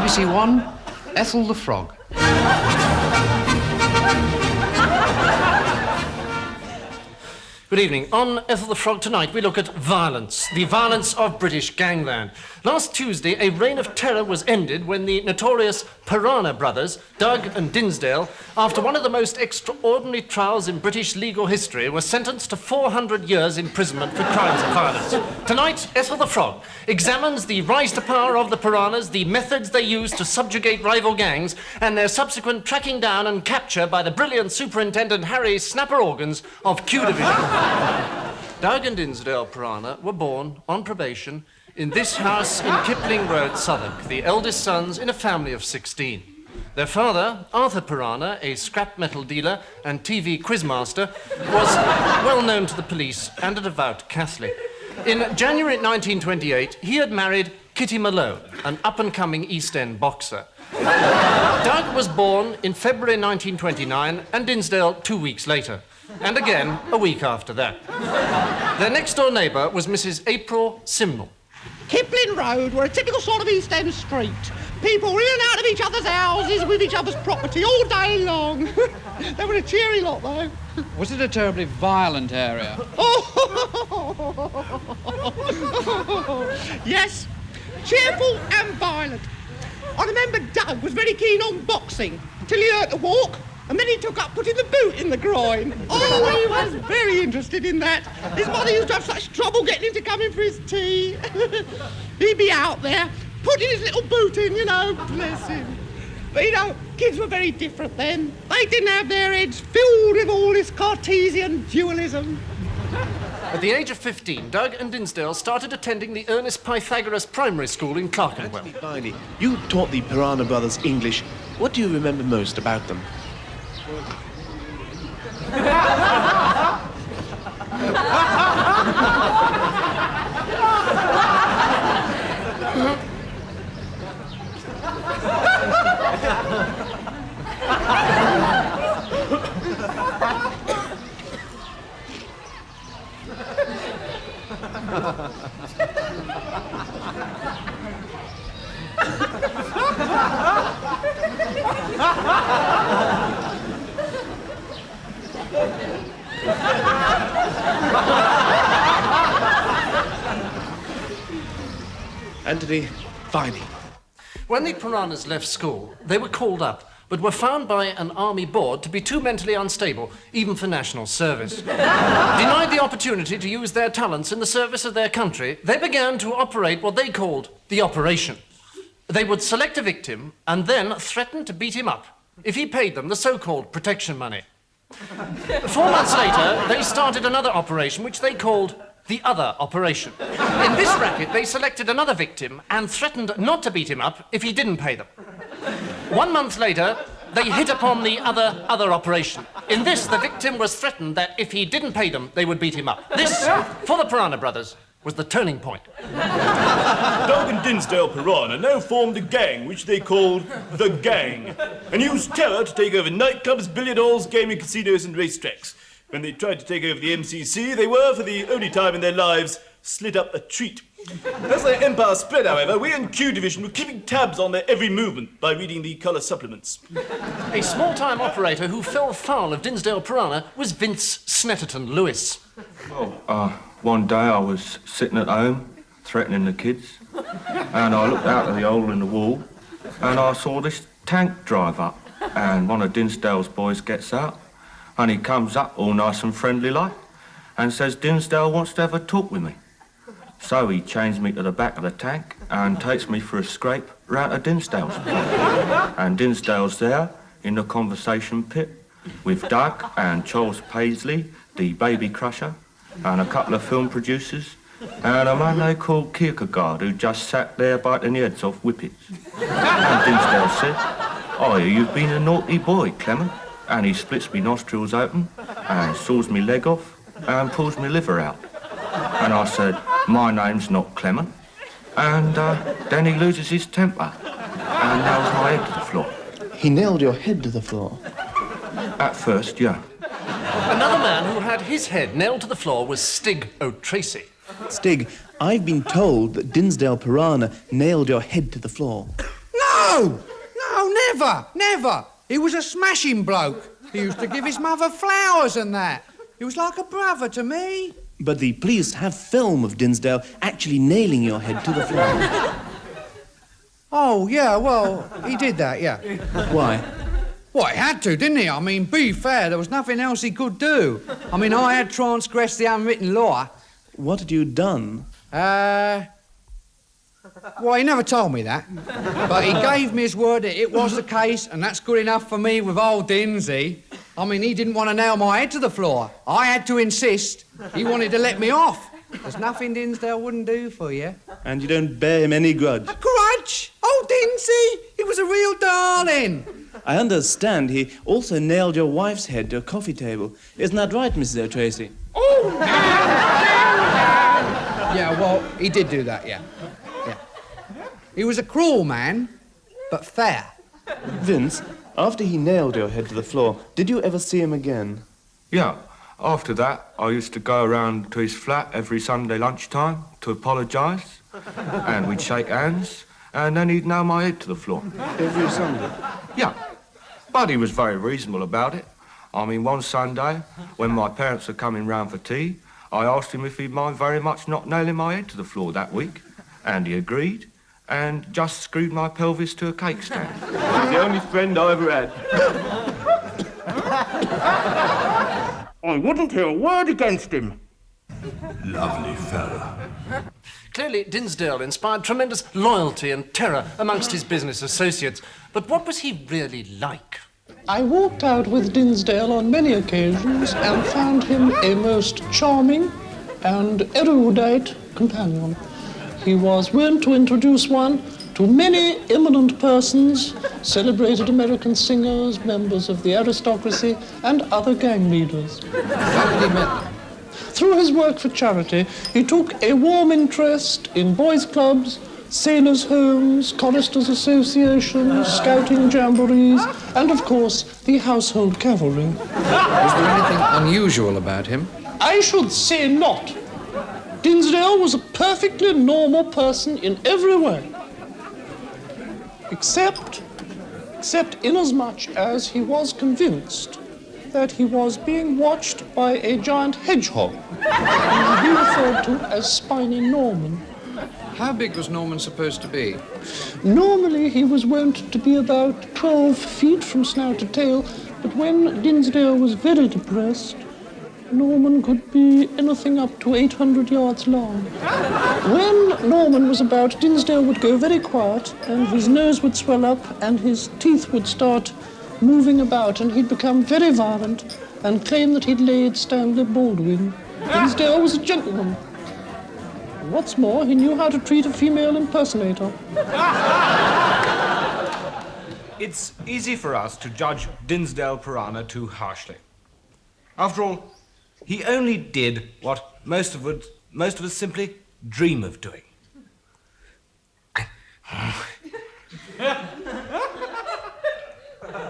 BBC One, Ethel the Frog. Good evening. On Ethel the Frog tonight, we look at violence, the violence of British gangland. Last Tuesday, a reign of terror was ended when the notorious Piranha Brothers, Doug and Dinsdale, after one of the most extraordinary trials in British legal history, were sentenced to 400 years imprisonment for crimes of violence. Tonight, Ethel the Frog examines the rise to power of the Piranhas, the methods they used to subjugate rival gangs, and their subsequent tracking down and capture by the brilliant Superintendent Harry Snapper Organs of Q Division. Doug and Dinsdale Piranha were born on probation in this house in Kipling Road, Southwark, the eldest sons in a family of 16. Their father, Arthur Piranha, a scrap metal dealer and TV quizmaster, was well known to the police and a devout Catholic. In January 1928, he had married Kitty Malone, an up-and-coming East End boxer. Doug was born in February 1929 and Dinsdale 2 weeks later, and again a week after that. Their next-door neighbour was Mrs. April Simnel. Kipling Road were a typical sort of East End street. People in and out of each other's houses with each other's property all day long. They were a cheery lot, though. Was it a terribly violent area? Yes, cheerful and violent. I remember Doug was very keen on boxing until he learnt to walk, and then he took up putting the boot in the groin. Oh, he was very interested in that. His mother used to have such trouble getting him to come in for his tea. He'd be out there, putting his little boot in, you know, bless him. But, you know, kids were very different then. They didn't have their heads filled with all this Cartesian dualism. At the age of 15, Doug and Dinsdale started attending the Ernest Pythagoras Primary School in Clerkenwell. Finally, you taught the Piranha Brothers English. What do you remember most about them? Anthony, finally. When the Piranhas left school, they were called up, but were found by an army board to be too mentally unstable, even for national service. Denied the opportunity to use their talents in the service of their country, they began to operate what they called the operation. They would select a victim and then threaten to beat him up if he paid them the so-called protection money. 4 months later, they started another operation which they called the other operation. In this racket, they selected another victim and threatened not to beat him up if he didn't pay them. 1 month later, they hit upon the other operation. In this, the victim was threatened that if he didn't pay them, they would beat him up. This, for the Piranha Brothers, was the turning point. Doug and Dinsdale Piranha now formed a gang which they called The Gang, and used terror to take over nightclubs, billiard halls, gaming casinos and racetracks. When they tried to take over the MCC, they were, for the only time in their lives, slit up a treat. As their empire spread, however, we in Q Division were keeping tabs on their every movement by reading the colour supplements. A small-time operator who fell foul of Dinsdale Piranha was Vince Snetterton Lewis. One day I was sitting at home, threatening the kids, and I looked out of the hole in the wall, and I saw this tank drive up, and one of Dinsdale's boys gets out, and he comes up all nice and friendly like, and says Dinsdale wants to have a talk with me. So he chains me to the back of the tank and takes me for a scrape round to Dinsdale's. And Dinsdale's there in the conversation pit with Doug and Charles Paisley, the baby crusher, and a couple of film producers, and a man they called Kierkegaard who just sat there biting the heads off whippets. And Dinsdale said, "Oh, you've been a naughty boy, Clement." And he splits me nostrils open and saws me leg off and pulls me liver out. And I said, "My name's not Clement." And then he loses his temper and nails my head to the floor. He nailed your head to the floor? At first, yeah. Another man who had his head nailed to the floor was Stig O'Tracy. Stig, I've been told that Dinsdale Piranha nailed your head to the floor. No! No! No, never, never. He was a smashing bloke. He used to give his mother flowers and that. He was like a brother to me. But the police have film of Dinsdale actually nailing your head to the floor. Oh, yeah, well, he did that, yeah. Why? Well, he had to, didn't he? I mean, be fair, there was nothing else he could do. I mean, I had transgressed the unwritten law. What had you done? Well, he never told me that. But he gave me his word that it was the case, and that's good enough for me with old Dinsey. I mean, he didn't want to nail my head to the floor. I had to insist. He wanted to let me off. There's nothing Dinsdale wouldn't do for you. And you don't bear him any grudge? A grudge? Oh, Dinsey! He was a real darling. I understand he also nailed your wife's head to a coffee table. Isn't that right, Mrs. O'Tracy? Oh! Yeah, well, he did do that, yeah. He was a cruel man, but fair. Vince, after he nailed your head to the floor, did you ever see him again? Yeah. After that, I used to go around to his flat every Sunday lunchtime to apologise, and we'd shake hands, and then he'd nail my head to the floor. Every Sunday? Yeah. But he was very reasonable about it. I mean, one Sunday, when my parents were coming round for tea, I asked him if he'd mind very much not nailing my head to the floor that week, and he agreed, and just screwed my pelvis to a cake stand. He's the only friend I ever had. I wouldn't hear a word against him. Lovely fellow. Clearly, Dinsdale inspired tremendous loyalty and terror amongst his business associates. But what was he really like? I walked out with Dinsdale on many occasions and found him a most charming and erudite companion. He was wont to introduce one to many eminent persons, celebrated American singers, members of the aristocracy, and other gang leaders. Through his work for charity, he took a warm interest in boys' clubs, sailors' homes, choristers' associations, scouting jamborees, and, of course, the household cavalry. Was there anything unusual about him? I should say not. Dinsdale was a perfectly normal person in every way. Except inasmuch as he was convinced that he was being watched by a giant hedgehog, whom he referred to as Spiny Norman. How big was Norman supposed to be? Normally, he was wont to be about 12 feet from snout to tail, but when Dinsdale was very depressed, Norman could be anything up to 800 yards long. When Norman was about, Dinsdale would go very quiet, and his nose would swell up, and his teeth would start moving about, and he'd become very violent and claim that he'd laid Stanley Baldwin. Dinsdale was a gentleman. What's more, he knew how to treat a female impersonator. It's easy for us to judge Dinsdale Piranha too harshly. After all, he only did what most of us simply dream of doing.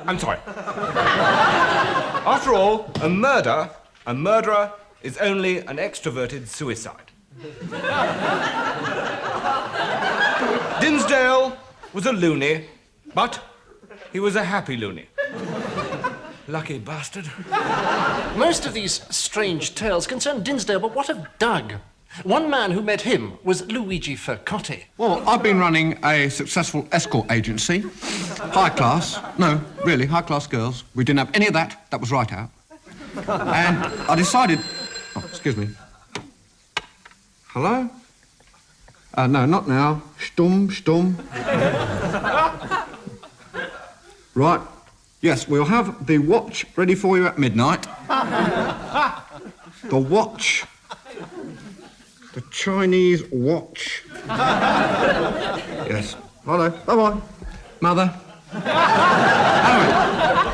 I'm sorry. After all, a murderer is only an extroverted suicide. Dinsdale was a loony, but he was a happy loony. Lucky bastard. Most of these strange tales concern Dinsdale, but what of Doug? One man who met him was Luigi Furcotti. Well, I've been running a successful escort agency. High class. No, really, high class girls. We didn't have any of that. That was right out. And I decided... Oh, excuse me. Hello? No, not now. Stumm. Right. Yes, we'll have the watch ready for you at midnight. The watch. The Chinese watch. Yes. Hello. Bye-bye. Mother. Anyway,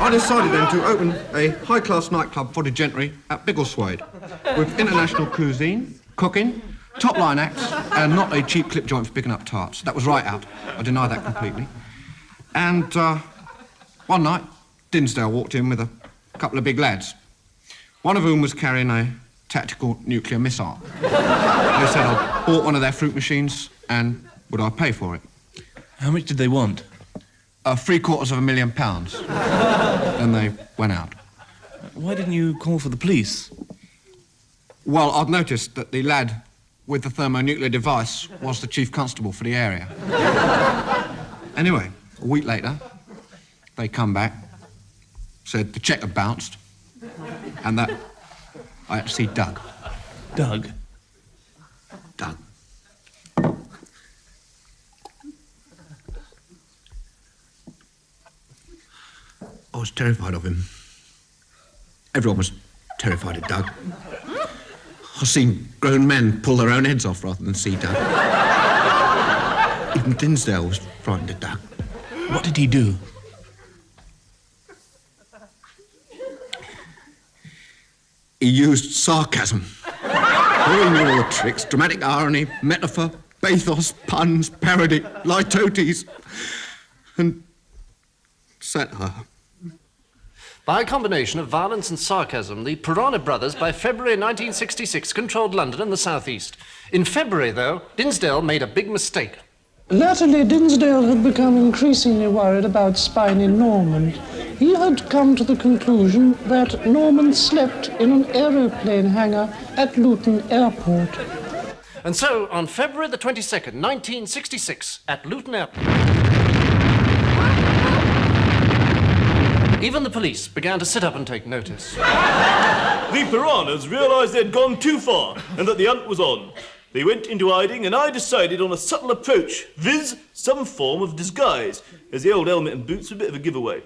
I decided then to open a high-class nightclub for the gentry at Biggleswade with international cuisine, cooking, top-line acts, and not a cheap clip joint for picking up tarts. That was right out. I deny that completely. And one night, Dinsdale walked in with a couple of big lads, one of whom was carrying a tactical nuclear missile. They said I'd bought one of their fruit machines and would I pay for it. How much did they want? £750,000. Then they went out. Why didn't you call for the police? Well, I'd noticed that the lad with the thermonuclear device was the chief constable for the area. Anyway, a week later, they come back, said the cheque had bounced, and that I had to see Doug. Doug? Doug. I was terrified of him. Everyone was terrified of Doug. I've seen grown men pull their own heads off rather than see Doug. Even Dinsdale was frightened of Doug. What did he do? He used sarcasm. He knew all the tricks: dramatic irony, metaphor, pathos, puns, parody, litotes, and satire. By a combination of violence and sarcasm, the Piranha Brothers, by February 1966, controlled London and the southeast. In February, though, Dinsdale made a big mistake. Latterly, Dinsdale had become increasingly worried about spiny Norman. He had come to the conclusion that Norman slept in an aeroplane hangar at Luton Airport. And so, on February the 22nd, 1966, at Luton Airport, even the police began to sit up and take notice. The Piranhas realised they'd gone too far and that the hunt was on. They went into hiding, and I decided on a subtle approach, viz. Some form of disguise, as the old helmet and boots were a bit of a giveaway.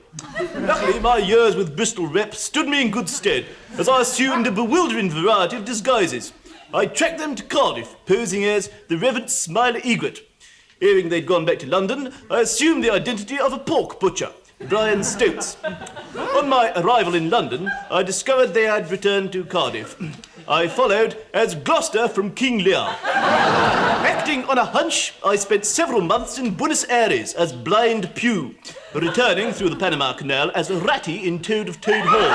Luckily, my years with Bristol Rep stood me in good stead, as I assumed a bewildering variety of disguises. I tracked them to Cardiff, posing as the Reverend Smiler Egret. Hearing they'd gone back to London, I assumed the identity of a pork butcher, Brian Stokes. On my arrival in London, I discovered they had returned to Cardiff. I followed as Gloucester from King Lear. Acting on a hunch, I spent several months in Buenos Aires as Blind Pew, returning through the Panama Canal as Ratty in Toad of Toad Hall.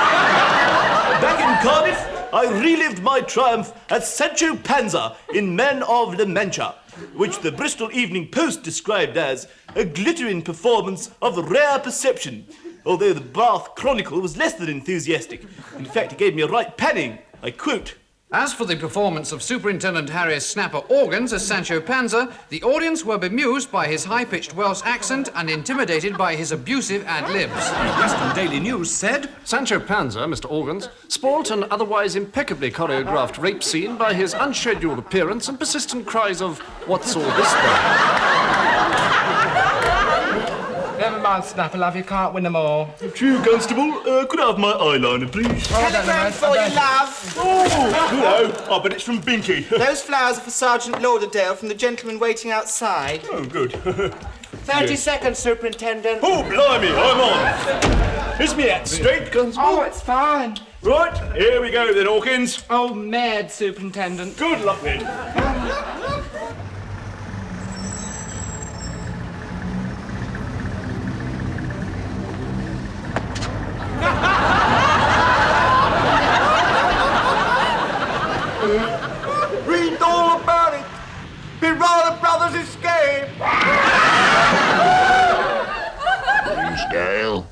Back in Cardiff, I relived my triumph as Sancho Panza in Men of La Mancha, which the Bristol Evening Post described as a glittering performance of rare perception, although the Bath Chronicle was less than enthusiastic. In fact, it gave me a right panning. I quote, As for the performance of Superintendent Harry's snapper Organs as Sancho Panza, the audience were bemused by his high-pitched Welsh accent and intimidated by his abusive ad-libs. The Western Daily News said, Sancho Panza, Mr. Organs, spoilt an otherwise impeccably choreographed rape scene by his unscheduled appearance and persistent cries of, "What's all this then?" Never mind, Snapper, love, you can't win them all. True, Constable. Could I have my eyeliner, please? Telegram for you, love. Oh, hello. I bet it's from Binky. Those flowers are for Sergeant Lauderdale from the gentleman waiting outside. Oh, good. 30 seconds, Superintendent. Oh, blimey, I'm on. Is me hat straight, Constable? Oh, it's fine. Right, here we go then, Hawkins. Oh, mad, Superintendent. Good luck then. Read all about it. Piranha Brothers escape. Dinsdale.